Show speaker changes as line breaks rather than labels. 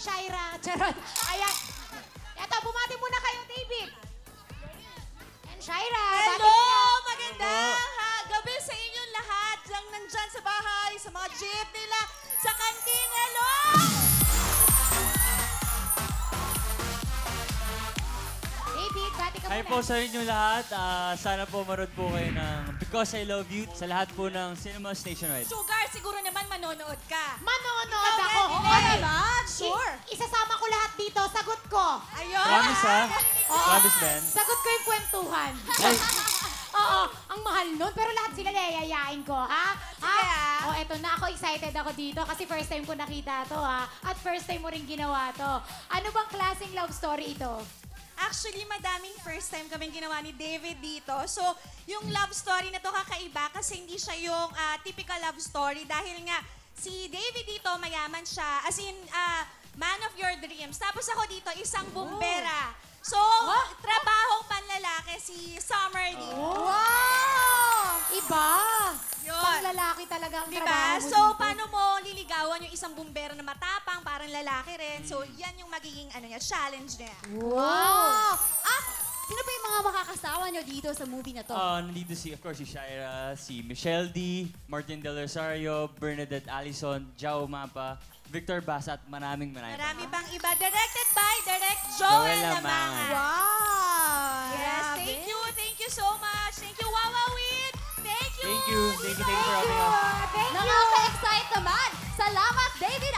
Shaira. Charot. Ayan. Eto, bumati muna kayo, David. And Shaira, bati
Hello!
muna.
Magandang gabi sa inyong lahat. Diyan nandyan sa bahay, sa mga jeep nila, sa kantin. Hello!
David, bati ka
Hi
muna.
po sa inyo lahat. Sana po maroon po kayo ng Because I Love You sa lahat po ng cinemas nationwide.
Sugar, siguro naman manonood ka.
Manonood
Ikaw
ako.
din,
Okay.
naman, sure.
Isasama ko lahat dito. Sagot ko.
Ayun.
Promise ha?
Oo.
Promise, Ben?
Sagot ko yung kwentuhan.
Ay,
Oo, ang mahal nun. Pero lahat sila yayayain ko, ha?
Sige, ah.
Oh, eto na. Ako excited ako dito kasi first time ko nakita to, ha? At first time mo rin ginawa to. Ano bang klaseng love story ito?
Actually, madaming first time kaming ginawa ni David dito. So, yung love story na to kakaiba kasi hindi siya yung typical love story dahil nga si David dito mayaman siya, as in man of your dreams. Tapos ako dito isang bumbera. So, trabahong panlalaki si Summer dito.
Wow! Iba!
Yun.
Pang-lalaki talaga ang
Diba?
trabaho mo
So,
dito.
paano mo liligawan yung isang bumbero na matapang, parang lalaki rin? So, yan yung magiging challenge niya.
Wow!
Sino ba yung mga makakasawa nyo dito sa movie na to?
nandito of course, si Shaira, si Michelle D, Martin Del Rosario, Bernadette Allison, Jao Mapa, Victor Basa at maraming.
Marami pang iba. Directed by Direct Joel
Joel
Lamangan.
Lamangan.
Wow!
Yes, thank you. Thank you so much. Thank you, Wawawin. Thank you.
Thank you for having us.
Thank you!
Nakaka-excite naman! Salamat, David